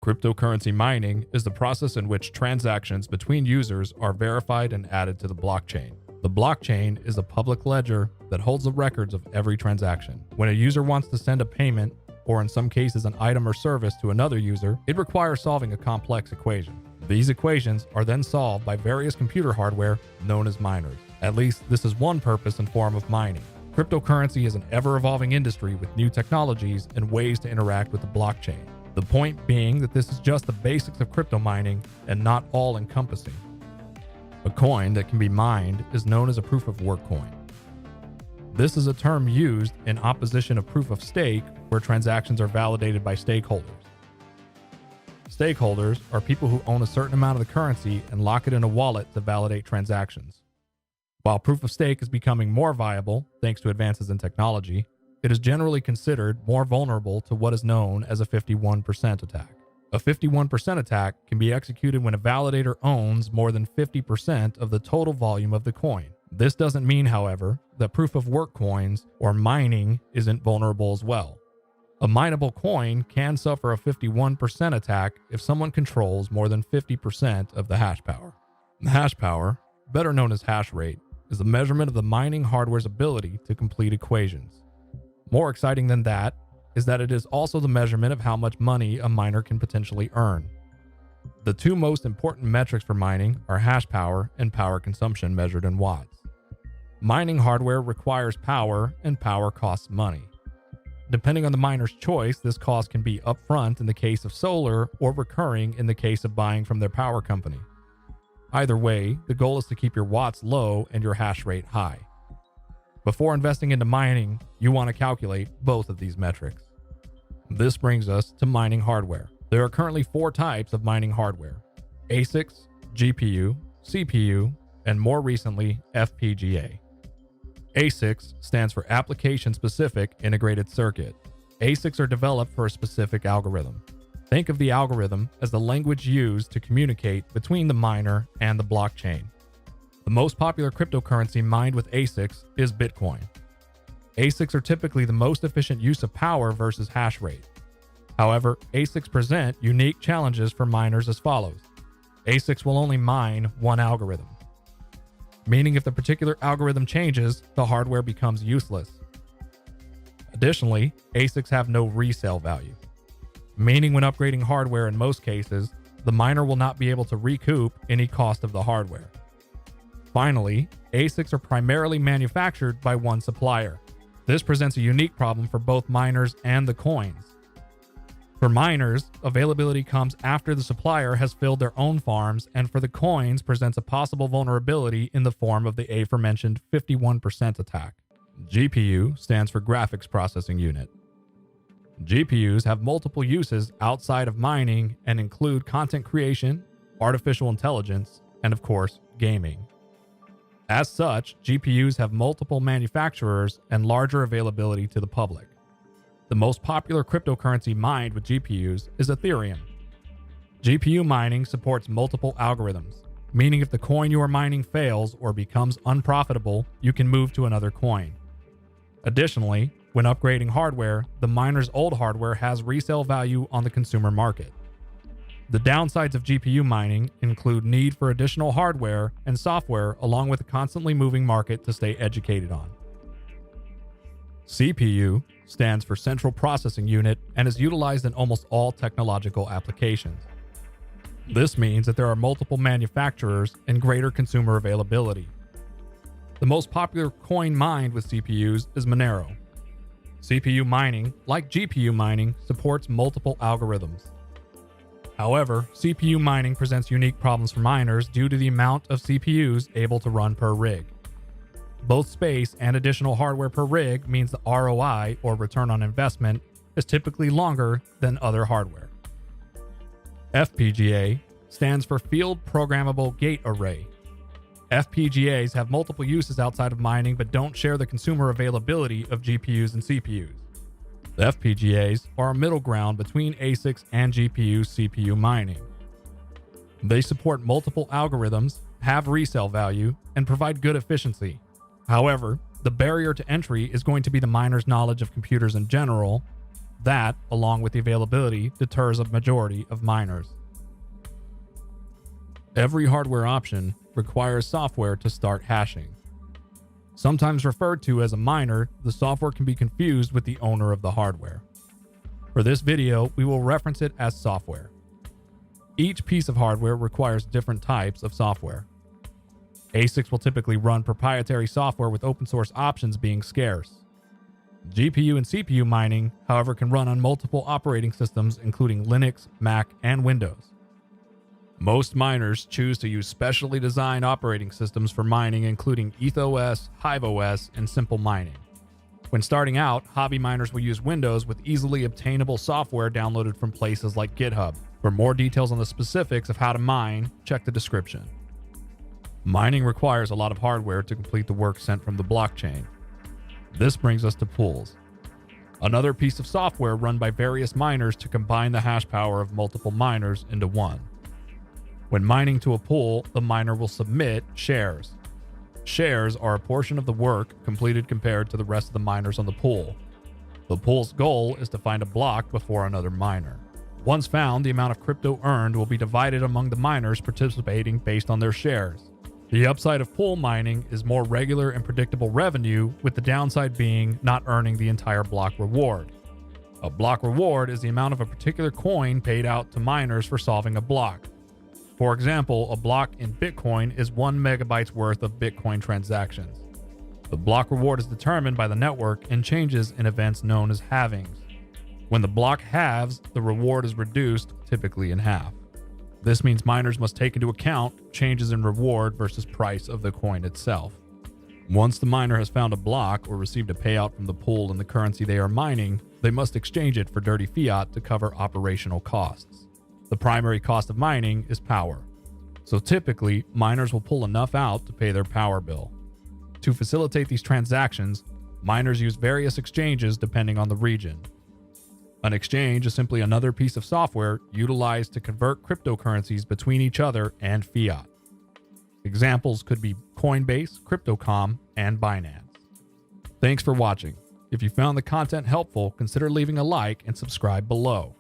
Cryptocurrency mining is the process in which transactions between users are verified and added to the blockchain. The blockchain is a public ledger that holds the records of every transaction. When a user wants to send a payment, or in some cases an item or service to another user, it requires solving a complex equation. These equations are then solved by various computer hardware known as miners. At least this is one purpose and form of mining. Cryptocurrency is an ever-evolving industry with new technologies and ways to interact with the blockchain. The point being that this is just the basics of crypto mining and not all-encompassing. A coin that can be mined is known as a proof-of-work coin. This is a term used in opposition of proof of stake, where transactions are validated by stakeholders. Stakeholders are people who own a certain amount of the currency and lock it in a wallet to validate transactions. While proof of stake is becoming more viable thanks to advances in technology, it is generally considered more vulnerable to what is known as a 51% attack. A 51% attack can be executed when a validator owns more than 50% of the total volume of the coin. This doesn't mean, however, that proof-of-work coins or mining isn't vulnerable as well. A mineable coin can suffer a 51% attack if someone controls more than 50% of the hash power. The hash power, better known as hash rate, is the measurement of the mining hardware's ability to complete equations. More exciting than that is that it is also the measurement of how much money a miner can potentially earn. The two most important metrics for mining are hash power and power consumption measured in watts. Mining hardware requires power, and power costs money. Depending on the miner's choice, this cost can be upfront in the case of solar or recurring in the case of buying from their power company. Either way, the goal is to keep your watts low and your hash rate high. Before investing into mining, you want to calculate both of these metrics. This brings us to mining hardware. There are currently 4 types of mining hardware: ASICs, GPU, CPU, and more recently, FPGA. ASICs stands for Application-Specific Integrated Circuit. ASICs are developed for a specific algorithm. Think of the algorithm as the language used to communicate between the miner and the blockchain. The most popular cryptocurrency mined with ASICs is Bitcoin. ASICs are typically the most efficient use of power versus hash rate. However, ASICs present unique challenges for miners as follows. ASICs will only mine one algorithm, meaning if the particular algorithm changes, the hardware becomes useless. Additionally, ASICs have no resale value, meaning when upgrading hardware in most cases, the miner will not be able to recoup any cost of the hardware. Finally, ASICs are primarily manufactured by one supplier. This presents a unique problem for both miners and the coins. For miners, availability comes after the supplier has filled their own farms, and for the coins presents a possible vulnerability in the form of the aforementioned 51% attack. GPU stands for Graphics Processing Unit. GPUs have multiple uses outside of mining and include content creation, artificial intelligence, and of course, gaming. As such, GPUs have multiple manufacturers and larger availability to the public. The most popular cryptocurrency mined with GPUs is Ethereum. GPU mining supports multiple algorithms, meaning if the coin you are mining fails or becomes unprofitable, you can move to another coin. Additionally, when upgrading hardware, the miner's old hardware has resale value on the consumer market. The downsides of GPU mining include need for additional hardware and software, along with a constantly moving market to stay educated on. CPU stands for Central Processing Unit and is utilized in almost all technological applications. This means that there are multiple manufacturers and greater consumer availability. The most popular coin mined with CPUs is Monero. CPU mining, like GPU mining, supports multiple algorithms. However, CPU mining presents unique problems for miners due to the amount of CPUs able to run per rig. Both space and additional hardware per rig means the ROI, or return on investment, is typically longer than other hardware. FPGA stands for Field Programmable Gate Array. FPGAs have multiple uses outside of mining but don't share the consumer availability of GPUs and CPUs. The FPGAs are a middle ground between ASICs and GPU-CPU mining. They support multiple algorithms, have resale value, and provide good efficiency. However, the barrier to entry is going to be the miner's knowledge of computers in general, That, along with the availability, deters a majority of miners. Every hardware option requires software to start hashing. Sometimes referred to as a miner, the software can be confused with the owner of the hardware. For this video, we will reference it as software. Each piece of hardware requires different types of software. ASICs will typically run proprietary software with open source options being scarce. GPU and CPU mining, however, can run on multiple operating systems including Linux, Mac, and Windows. Most miners choose to use specially designed operating systems for mining including EthOS, HiveOS, and Simple Mining. When starting out, hobby miners will use Windows with easily obtainable software downloaded from places like GitHub. For more details on the specifics of how to mine, check the description. Mining requires a lot of hardware to complete the work sent from the blockchain. This brings us to pools. Another piece of software run by various miners to combine the hash power of multiple miners into one. When mining to a pool, the miner will submit shares. Shares are a portion of the work completed compared to the rest of the miners on the pool. The pool's goal is to find a block before another miner. Once found, the amount of crypto earned will be divided among the miners participating based on their shares. The upside of pool mining is more regular and predictable revenue, with the downside being not earning the entire block reward. A block reward is the amount of a particular coin paid out to miners for solving a block. For example, a block in Bitcoin is 1 megabyte's worth of Bitcoin transactions. The block reward is determined by the network and changes in events known as halvings. When the block halves, the reward is reduced, typically in half. This means miners must take into account changes in reward versus price of the coin itself. Once the miner has found a block or received a payout from the pool in the currency they are mining, they must exchange it for dirty fiat to cover operational costs. The primary cost of mining is power. So typically, miners will pull enough out to pay their power bill. To facilitate these transactions, miners use various exchanges depending on the region. An exchange is simply another piece of software utilized to convert cryptocurrencies between each other and fiat. Examples could be Coinbase, Crypto.com, and Binance. Thanks for watching. If you found the content helpful, consider leaving a like and subscribe below.